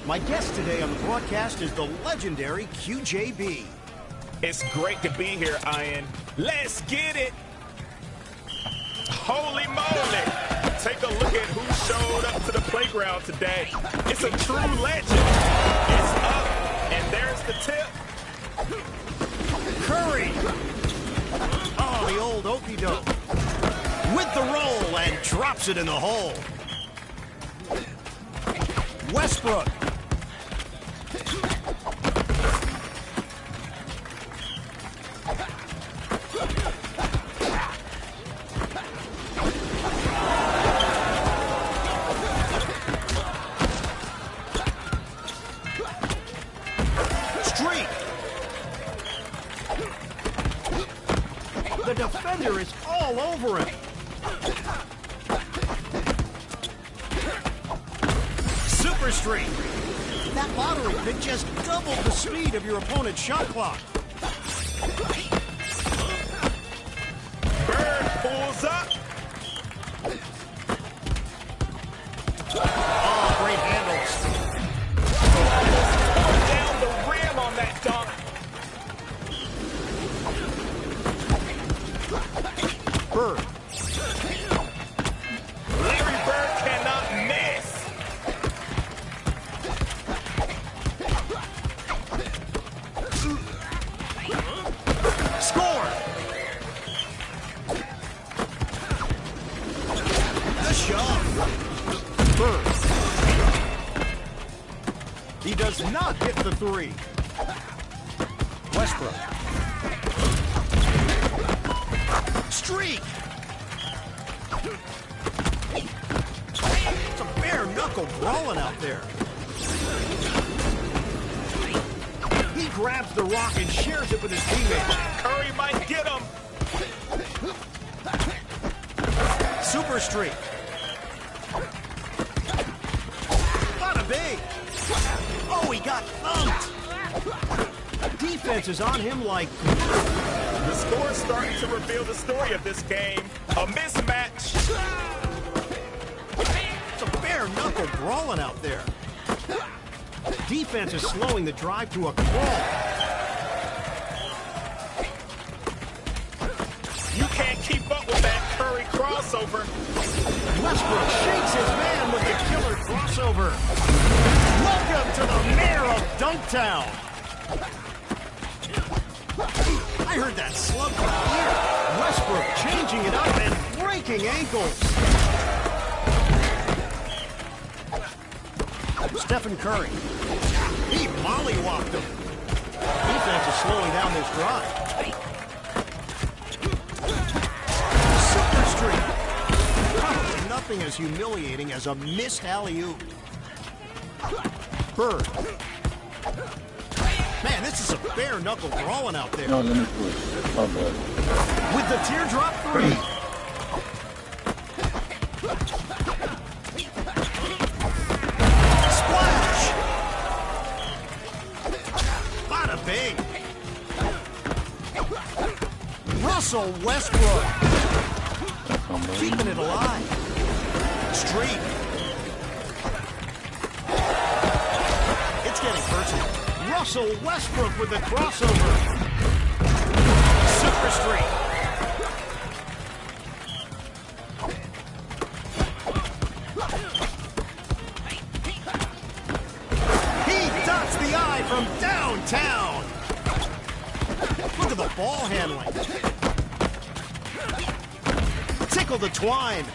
My guest today on the broadcast is the legendary QJB. It's great to be here, Ian. Let's get it. Holy moly. Take a look at who showed up to the playground today. It's a true legend. It's up, and there's the tip. Curry. Oh, the old okie doke. With the roll and drops it in the hole. Westbrook. Streak. The defender is all over him. Super streak. That lottery pick just doubled the speed of your opponent's shot clock. Bird pulls up. Oh, great handles. Almost down the rim on that dunk. Bird. Larry Bird cannot miss. Score. The shove. Bird. He does not hit the three. Westbrook. Streak. It's a bare knuckle brawling out there. He grabs the rock and shares it with his teammates. Curry might get him. Super streak. Bada bing. Oh, he got thumped. Defense is on him like... The score is starting to reveal the story of this game. A mismatch. It's a bare knuckle brawling out there. Defense is slowing the drive to a crawl. You can't keep up with that Curry crossover. Westbrook shakes his man with a killer crossover. Welcome to the mayor of Dunktown. I heard that slug from here. Westbrook changing it up and breaking ankles. Stephen Curry. He mollywopped him. Defense is slowing down this drive. Super streak. Probably nothing as humiliating as a missed alley-oop. Bird. Man, this is a bare knuckle brawling out there. No, let me do it. Oh, boy. With the teardrop three. Splash. Bada bing. Russell Westbrook. Keeping it alive. Streak. It's getting personal. Russell Westbrook with the crossover. Super streak. He dots the I from downtown. Look at the ball handling. Tickle the twine.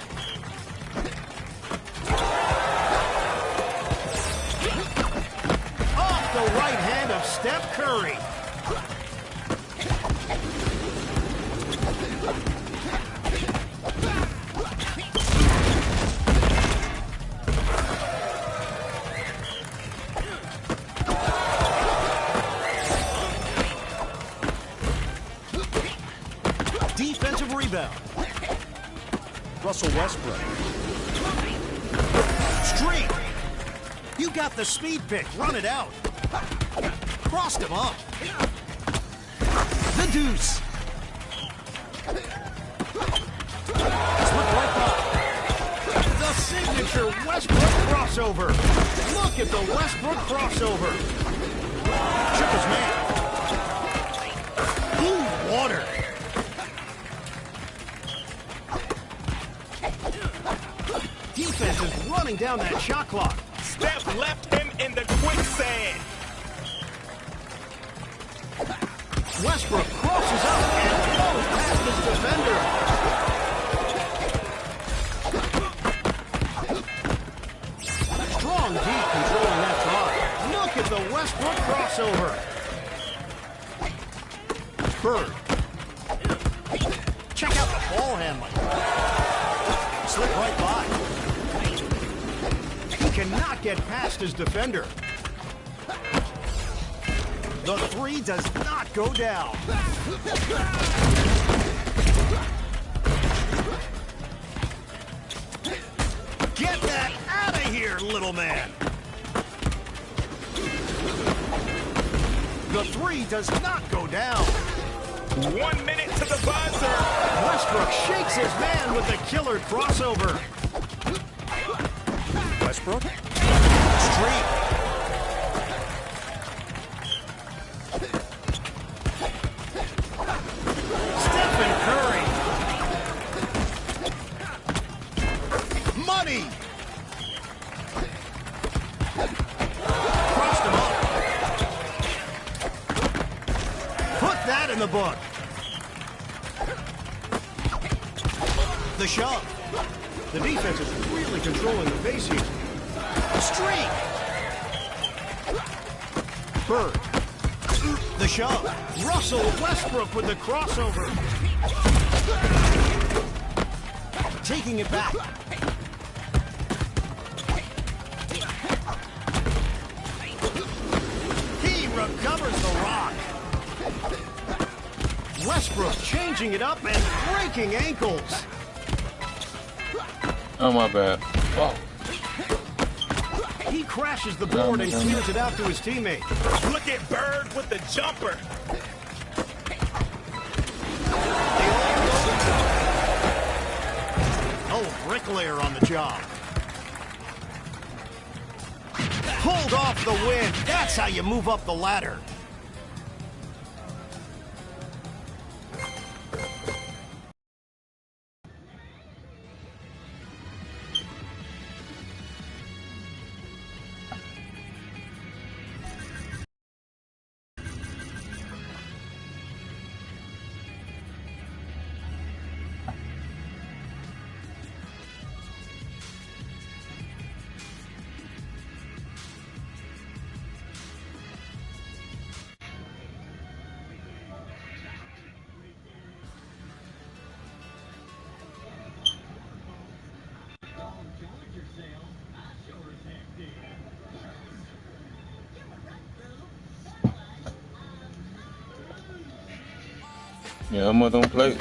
Off the right hand of Steph Curry. Defensive rebound. Russell Westbrook. Streak. You got the speed pick. Run it out. Crossed him up. The deuce. Slip right by. The signature Westbrook crossover. crossover. Look at the Westbrook crossover. Shook his man. Ooh, water. Defense is running down that shot clock. Steph left him in the quicksand. Westbrook crosses up and blows past his defender. Strong D controlling that drive. Look at the Westbrook crossover. Bird. Check out the ball handling. Slip right by. He cannot get past his defender. The three does not go down. Get that out of here, little man. The three does not go down. 1 minute to the buzzer. Westbrook shakes his man with the killer crossover. Westbrook. Streak. Stephen Curry. Money. Crossed him up. Put that in the book. The shove. The defense is really controlling the pace here. Streak. Bird. The shove. Russell Westbrook with the crossover. Taking it back. He recovers the rock. Westbrook changing it up and breaking ankles. Oh, my bad. Oh. He crashes the board and clears it out to his teammate. Look at Bird with the jumper. Oh, bricklayer on the job. Pulled off the win. That's how you move up the ladder. Yeah, I'm don't play.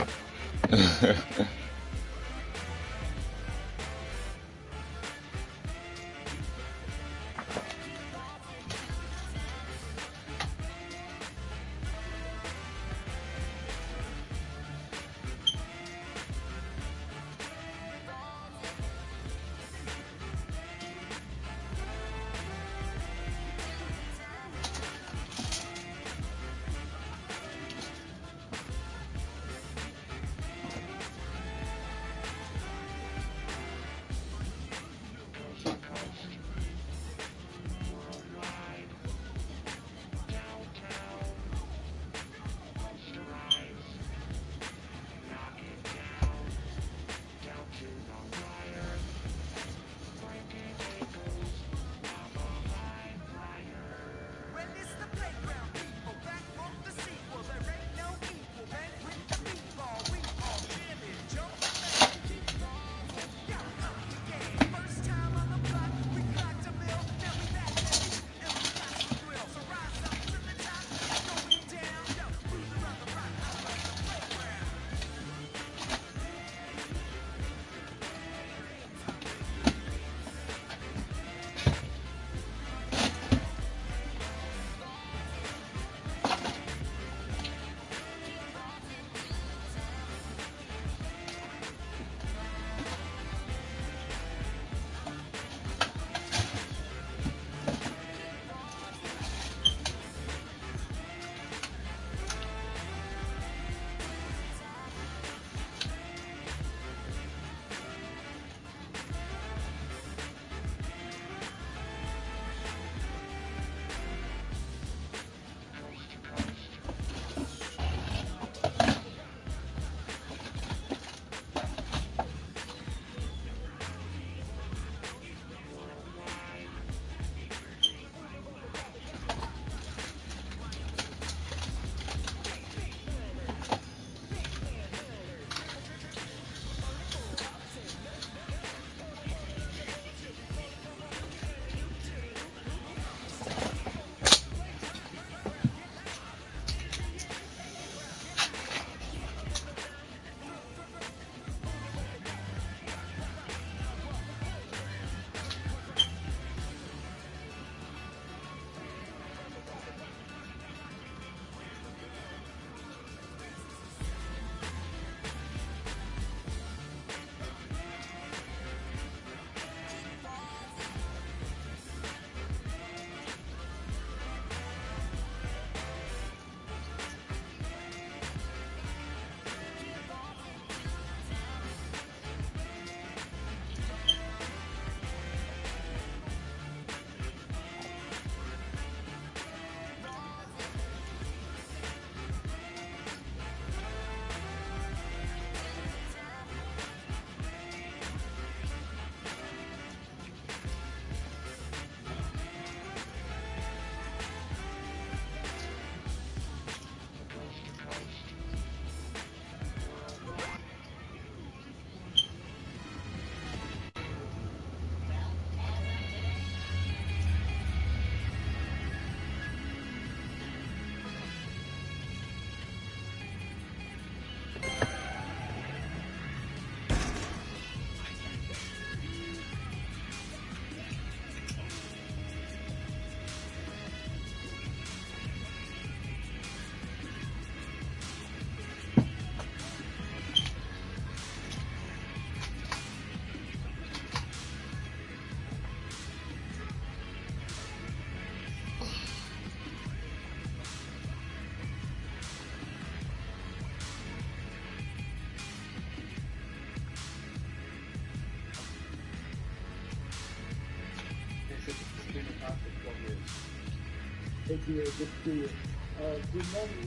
Hey, G.A., good to see you. You know me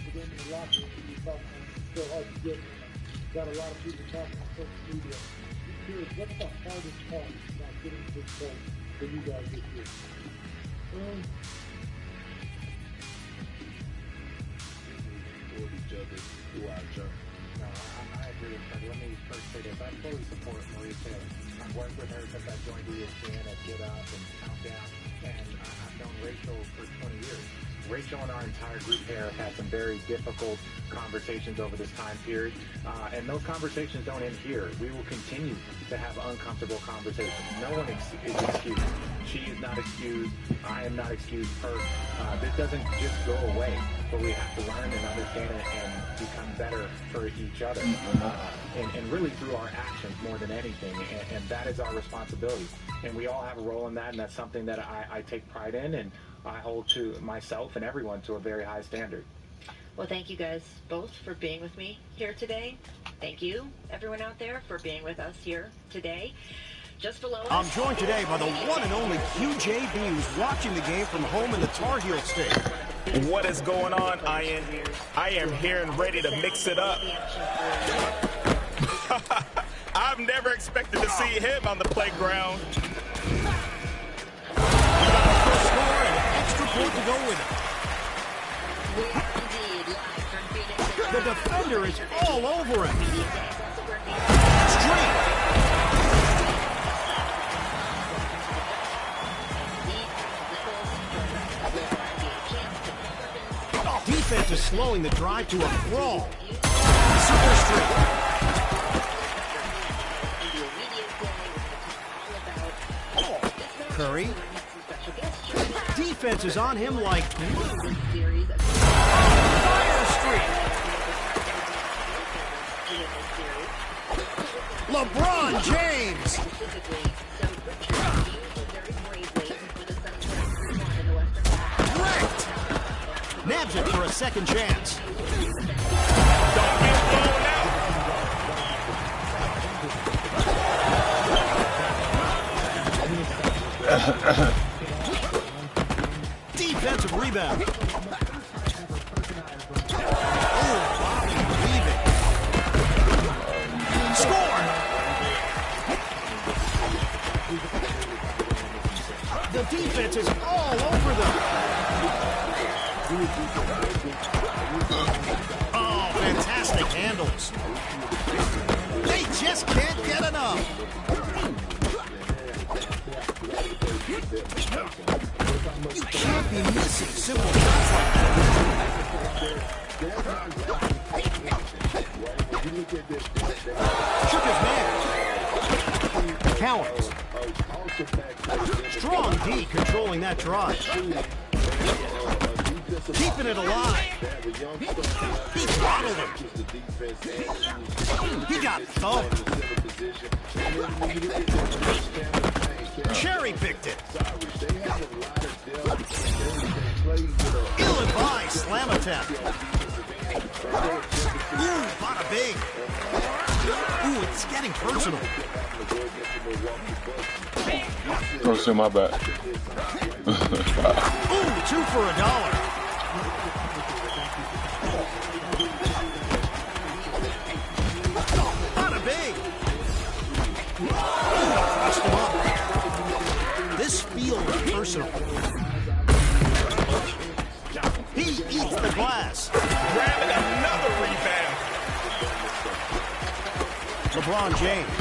within the locker room, you talk so hard to get. Got a lot of people talking on social media. Just curious, what's the hardest part about getting to this point for you guys this year? Support each other through our journey. No, I agree with her. Let me first say this. I fully support Maria Taylor. I've worked with her since I joined ESPN at Get Up and Countdown, and I've known Rachel for 20 years. Rachel and our entire group here have had some very difficult conversations over this time period, and those conversations don't end here. We will continue to have uncomfortable conversations. No one is excused. She is not excused. I am not excused. This doesn't just go away, but we have to learn and understand it and become better for each other, and really through our actions more than anything, and that is our responsibility. And we all have a role in that, and that's something that I take pride in, and I hold to myself and everyone to a very high standard. Well, thank you guys both for being with me here today. Thank you, everyone out there, for being with us here today. Just below us, I'm joined today by the one and only QJB, who's watching the game from home in the Tar Heel State. What is going on, Ian? I am here and ready to mix it up. I've never expected to see him on the playground. Score and an extra point to go with it. The defender is all over him. Straight. Defense is slowing the drive to a crawl. Super straight. Curry. Defense is on him like fire streak. LeBron James. Wrecked. Nabs it for a second chance. Defensive rebound. Oh, Bobby leaving. Score! The defense is all over them. Oh, fantastic handles. They just can't get enough. You can't be missing simple shots like that. Shook his man. Counts. Strong D controlling that drive. Keeping it alive. He throttled him. He got thumped. Cherry-picked it. Ill-advised slam attempt. Ooh, bada bing. Ooh, it's getting personal. Go to my back. Ooh, 2 for $1. Bada bing. Ooh, crossed him up. This feels personal. He eats the glass. Grabbing another rebound. LeBron James.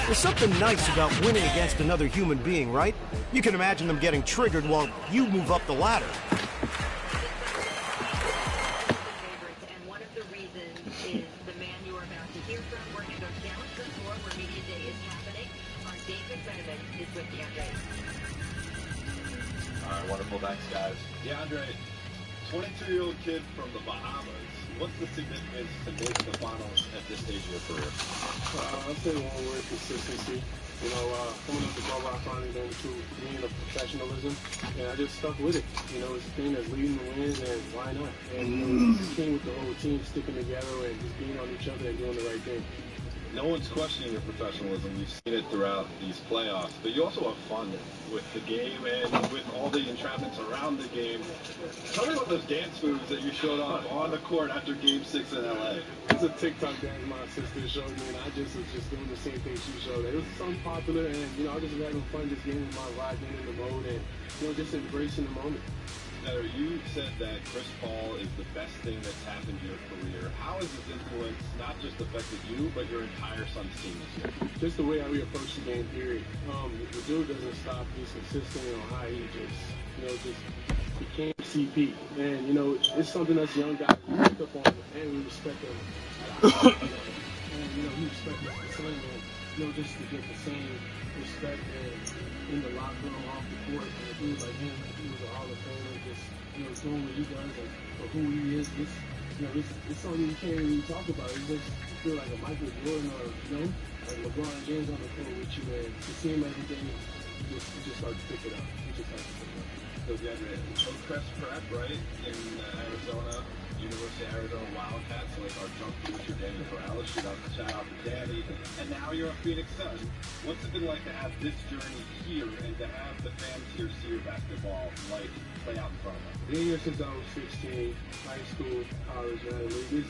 There's something nice about winning against another human being, right? You can imagine them getting triggered while you move up the ladder. And one of the reasons is the man you are about to hear from. We're going to go down to the floor where Media Day is happening. Our David Benjamin is with DeAndre. All right, wonderful. Thanks, guys. DeAndre, 22-year-old kid from the Bahamas. What's the significance to make the finals at this stage of your career? I'll say one word: consistency. You know, coming up to Bubba, I finally learned to meaning of professionalism, and I just stuck with it. You know, it's a thing that's leading the wins, and why not? And you know, it came with the whole team sticking together and just being on each other and doing the right thing. No one's questioning your professionalism. We've seen it throughout these playoffs. But you also have fun with the game and with all the entrapments around the game. Tell me about those dance moves that you showed off on the court after Game 6 in L.A. It's a TikTok dance my sister showed me, and I just was just doing the same thing she showed. It was something popular, and, you know, I was just having fun just getting in my ride, getting in the mode, and, you know, just embracing the moment. Now, you said that Chris Paul is the best thing that's happened to your career. How has his influence not just affected you, but your entire Suns team this year? Just the way how we approach the game, period. The dude doesn't stop. He's consistent on how he just, you know, just became CP. And, you know, it's something that's young guys picked up on, and we respect him. And, you know, he respects us the same, and, you know, just to get the same respect in the locker room, off the court, and a dude like him, he was a Hall of Famer, just, you know, doing what he does and for who he is. This, you know, it's something you can't really talk about. It's just feel like a Michael Jordan or, you know, like LeBron James on the court with you, and to see him every day, you just start to pick it up. You just start to pick it up. So you had Hillcrest Prep, right, in Arizona, University of Arizona Wildcats, like our junk producer Danny Corrales. Shout out to Danny. And now you're a Phoenix Sun. What's it been like to have this journey here and to have the fans here see your basketball like play out in front of them? Been here since I was 16, high school, college, and league.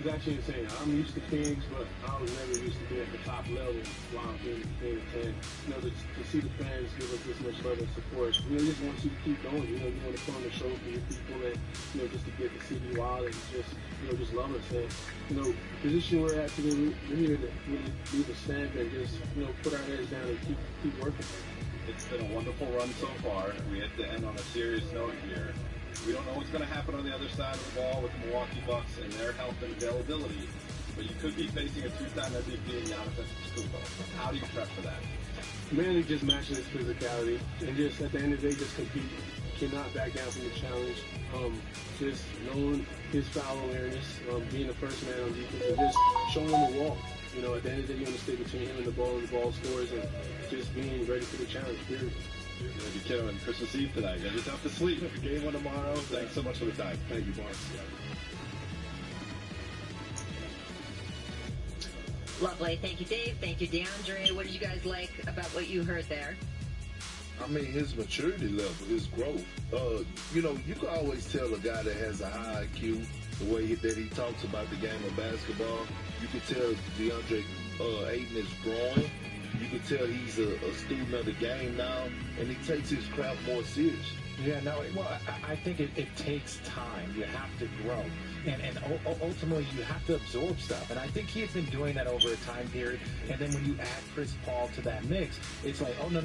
It's actually insane. I'm used to Phoenix, but I was never used to be at the top level while being in Phoenix. And, you know, to see the fans give us this much love and support, you know, just want you to keep going. You know, you want to put on the show for your people and, you know, just to get to see you wild and just, you know, just love us. And, you know, the position we're at today, we're here to really leave a stamp and just, you know, put our heads down and keep working. It's been a wonderful run so far. We have to end on a serious note here. We don't know what's going to happen on the other side of the ball with the Milwaukee Bucks and their health and availability, but you could be facing a two-time MVP in Giannis Antetokounmpo. How do you prep for that? Mainly just matching his physicality and just at the end of the day just compete. Cannot back down from the challenge. Just knowing his foul awareness, being the first man on defense, and just showing him the wall. You know, at the end of the day, you want to stay between him and the ball scores, and just being ready for the challenge, period. You're going to be killing Christmas Eve tonight. You just have to sleep. Game one tomorrow. Thanks so much for the time. Thank you, boss. Lovely. Thank you, Dave. Thank you, DeAndre. What do you guys like about what you heard there? I mean, his maturity level, his growth. You know, you can always tell a guy that has a high IQ, the way that he talks about the game of basketball. You can tell DeAndre Ayton is growing. You can tell he's a student of the game now, and he takes his craft more serious. Yeah, no, well, I think it takes time. You have to grow. And ultimately, you have to absorb stuff. And I think he has been doing that over a time period. And then when you add Chris Paul to that mix, it's like, oh, no.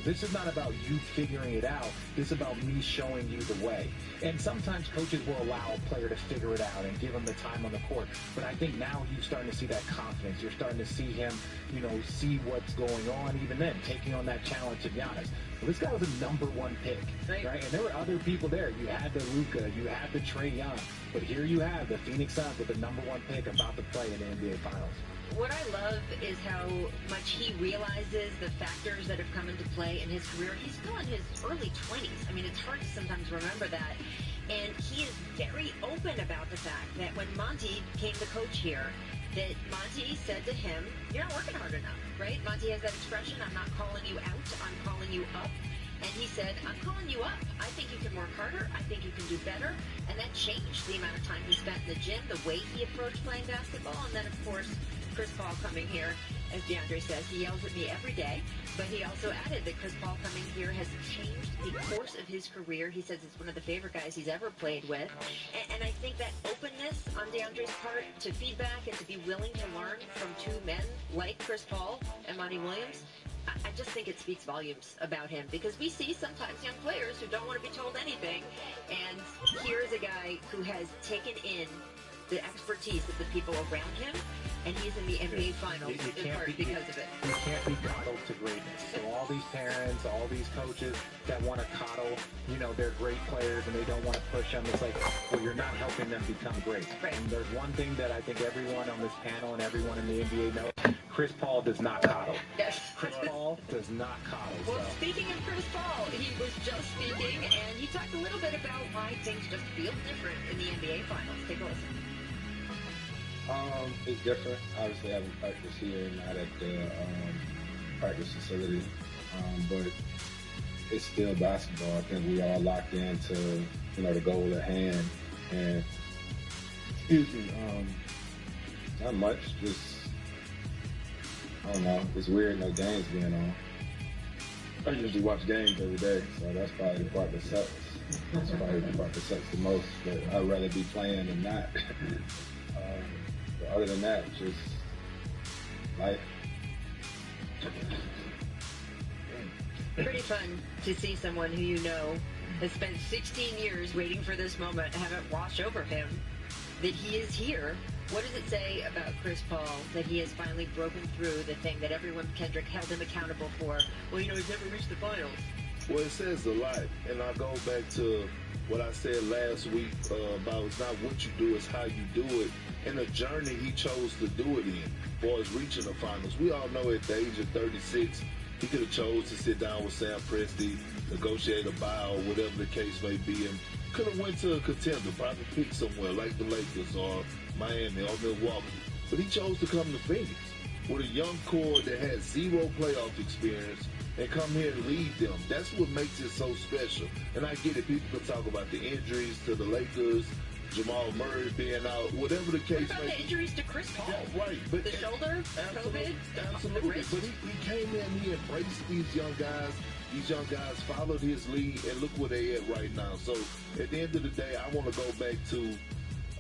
This is not about you figuring it out. This is about me showing you the way. And sometimes coaches will allow a player to figure it out and give him the time on the court. But I think now you're starting to see that confidence. You're starting to see him, you know, see what's going on even then, taking on that challenge of Giannis. Well, this guy was a #1 pick, right? And there were other people there. You had the Luka, you had the Trae Young, but here you have the Phoenix Suns with the #1 pick about to play in the NBA Finals. What I love is how much he realizes the factors that have come into play in his career. He's still in his early 20s. I mean, it's hard to sometimes remember that. And he is very open about the fact that when Monty came the coach here, that Monty said to him, you're not working hard enough, right? Monty has that expression, I'm not calling you out, I'm calling you up. And he said, I'm calling you up. I think you can work harder. I think you can do better. And that changed the amount of time he spent in the gym, the way he approached playing basketball. And then, of course, Chris Paul coming here, as DeAndre says, he yells at me every day. But he also added that Chris Paul coming here has changed the course of his career. He says it's one of the favorite guys he's ever played with. And I think that openness on DeAndre's part to feedback and to be willing to learn from two men like Chris Paul and Monty Williams, I just think it speaks volumes about him, because we see sometimes young players who don't want to be told anything, and here's a guy who has taken in the expertise of the people around him, and he's in the NBA Finals in part because of it. You can't be coddled to greatness. So all these parents, all these coaches that want to coddle, you know, they're great players and they don't want to push them, it's like, well, you're not helping them become great. Right. And there's one thing that I think everyone on this panel and everyone in the NBA knows, Chris Paul does not coddle. Yes. Chris Paul does not coddle. Well, So. speaking of Chris Paul, he was just speaking, and he talked a little bit about why things just feel different in the NBA Finals. Take a listen. It's different. Obviously, having practice here, not at the practice facility, but it's still basketball. I think we all locked into, the goal at hand, and not much. Just I don't know. It's weird, no games being on. I usually watch games every day, so that's probably the part that sucks. That's probably the part that sucks the most. But I'd rather be playing than not. But other than that, just life. Pretty fun to see someone who you know has spent 16 years waiting for this moment, have it wash over him, that he is here. What does it say about Chris Paul that he has finally broken through the thing that everyone, Kendrick, held him accountable for? Well, he's never reached the finals. Well, it says a lot, and I go back to what I said last week about it's not what you do, it's how you do it. And the journey he chose to do it in, as far as reaching the finals. We all know at the age of 36, he could have chose to sit down with Sam Presti, negotiate a buyout, whatever the case may be, and could have went to a contender, probably picked somewhere like the Lakers or Miami or Milwaukee. But he chose to come to Phoenix with a young core that had zero playoff experience and come here and lead them. That's what makes it so special. And I get it. People can talk about the injuries to the Lakers, Jamal Murray being out, whatever the case may be. The injuries to Chris Paul. Yeah, right. But the shoulder, absolutely, COVID, absolutely. the wrist. But he came in, he embraced these young guys. These young guys followed his lead, and look where they at right now. So at the end of the day, I want to go back to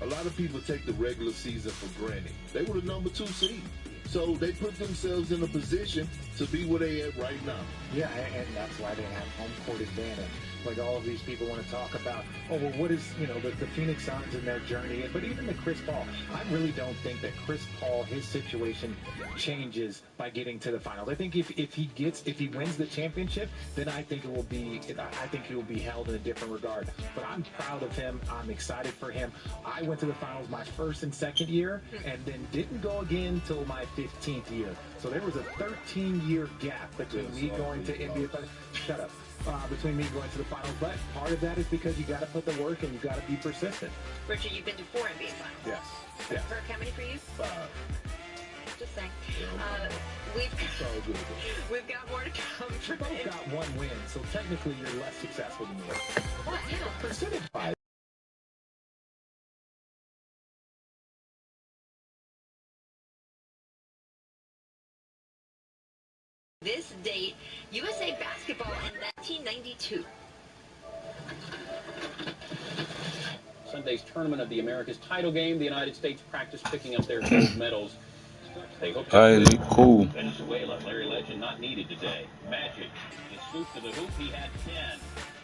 a lot of people take the regular season for granted. They were the number 2 seed. So they put themselves in a position to be where they at right now. Yeah, and that's why they have home court advantage. Like all of these people want to talk about, well, what is, the Phoenix Suns and their journey. But even the Chris Paul, I really don't think that Chris Paul, his situation changes by getting to the finals. I think if he wins the championship, then I think he will be held in a different regard. But I'm proud of him. I'm excited for him. I went to the finals my first and second year and then didn't go again till my 15th year. So there was a 13-year gap between me going to NBA. Shut up. Between me going to the finals, but part of that is because you got to put the work and you got to be persistent. Richard, you've been to 4 NBA finals. Yes. Kirk, how many for you? 5. Just saying. We've got more to come. You both got 1 win, so technically you're less successful than me. What? Yeah. Percentage-wise. This date, USA Basketball in 1992. Sunday's tournament of the Americas title game, the United States practice picking up their gold medals. They hope to cool. Venezuela, Larry Legend not needed today. Magic, the swoop to the hoop, he had 10.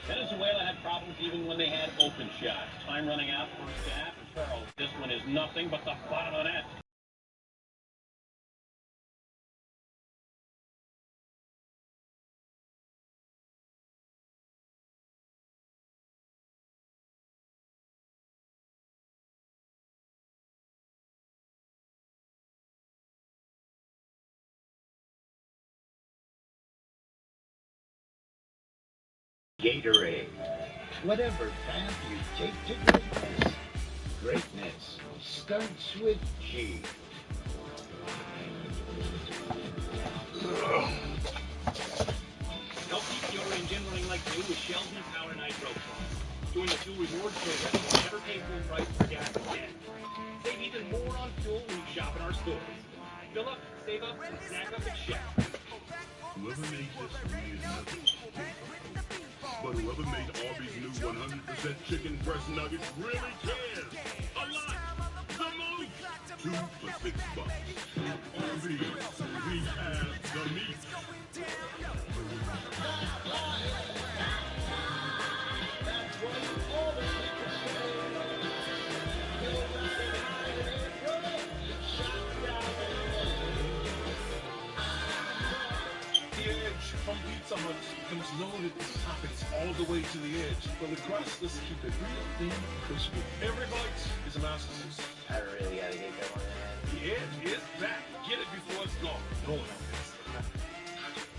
Venezuela had problems even when they had open shots. Time running out first half, and Charles, this one is nothing but the bottom of the net. Gatorade. Whatever path you take to greatness starts with G. Help keep deodorant generating like new with Shell V-Power Nitro Plus. Join the Fuel Rewards program and never pay full price for gas again. Save even more on fuel when you shop in our stores. Fill up, save up, and snack up at Shell. Whoever made this really nothing. But whoever made Arby's new 100% chicken breast nuggets really cares. A lot. The most. 2 for $6. Arby's. We have the meat. From Pizza Hut comes loaded with toppings all the way to the edge. For the crust, let's keep it real thin, crispy. Every bite is a masterpiece. I really gotta get going. The edge is back. Get it before it's gone. Going on this.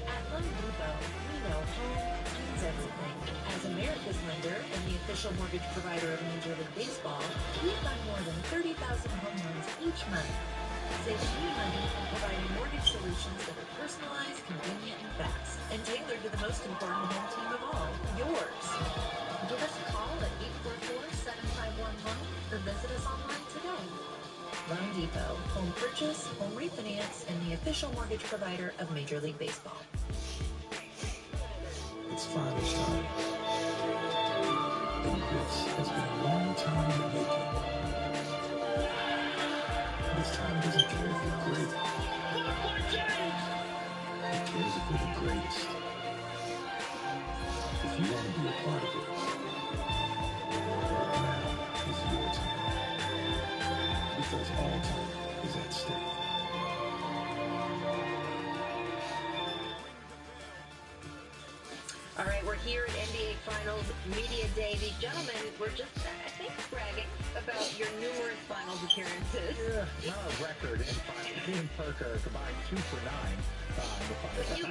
At Home Depot, we know home means everything. As America's lender and the official mortgage provider of Major League Baseball, we fund more than 30,000 home loans each month, saving you money and providing mortgage solutions that are personalized, convenient, and fast, and tailored to the most important home team of all, yours. Give us a call at 844-7511 or visit us online today. Loan Depot, home purchase, home refinance, and the official mortgage provider of Major League Baseball. It's finally time. And this has been a long time in the making. This time doesn't care if you're great. It cares if you're the greatest. If you want to be a part of it, now is your time. Because all time is at stake. All right, we're here at NBA Finals Media Day. These gentlemen were just, I think, bragging about your numerous Finals appearances. Yeah, not a record in finals. Me and Parker combined 2 for 9 in the finals.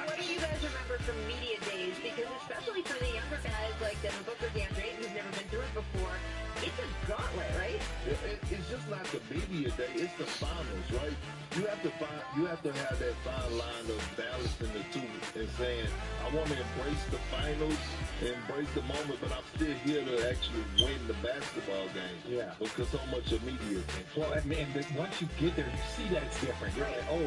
What do you guys remember from Media Days? Because especially for the younger guys like Devin Booker, Dan Drayton, who've never been through it before, it's a gauntlet, right? It's just not the media day. It's the finals, right? You have to have that fine line of balancing the two and saying, I want to embrace the finals, embrace the moment, but I'm still here to actually win the basketball game. Yeah. Because so much of media. Well, I mean, once you get there, you see that it's different. You're like, oh,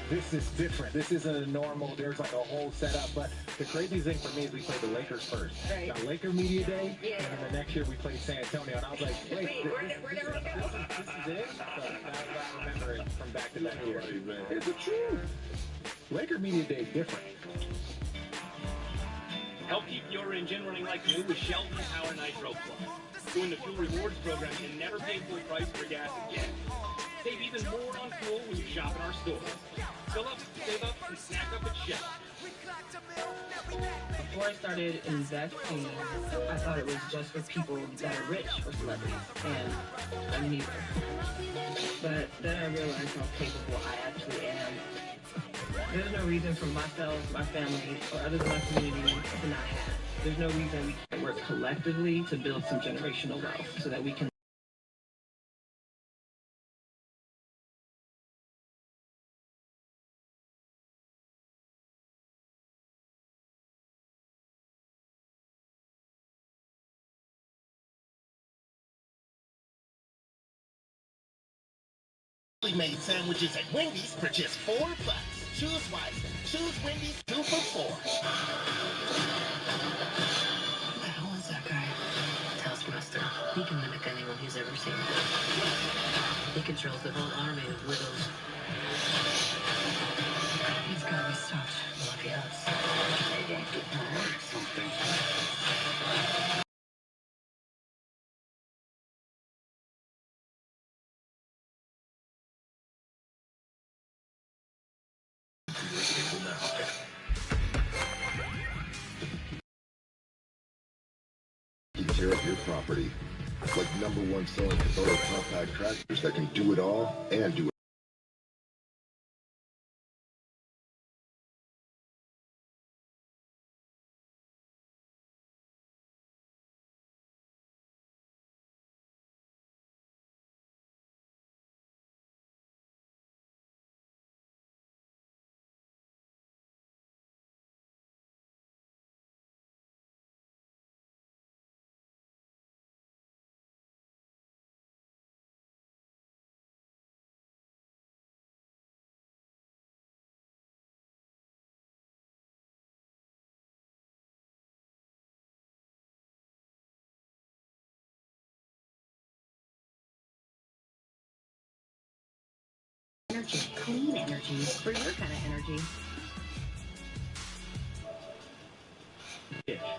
this is different. This isn't a normal. There's like a whole setup. But the craziest thing for me is we played the Lakers first. Right. Now, Laker Media Day, and then the next year we played San Antonio, and I was like, wait, this is it? So now I remember it from back-to-back years. It's the truth. Laker Media Day is different. Help keep your engine running like new with Sheldon Power Nitro Plus. Join the Fuel Rewards program and never pay full price for gas again. Save even more on fuel when you shop in our stores. Fill up, save up, and snack up at Shell. Before I started investing, I thought it was just for people that are rich or celebrities, and I'm neither. But then I realized how capable I actually am. There's no reason for myself, my family, or others in my community to not have. There's no reason we can't work collectively to build some generational wealth so that we can Made sandwiches at Wendy's for just $4. Choose wisely. Choose Wendy's 2 for $4. Who the hell is that guy? Taskmaster. He can mimic anyone he's ever seen. He controls the whole army of widows. He's gotta be stopped. Lucky us. They want to promote something. Take care of your property. Like #1 selling Kubota compact tractors that can do it all and do it. Energy, clean energy for your kind of energy. Yeah.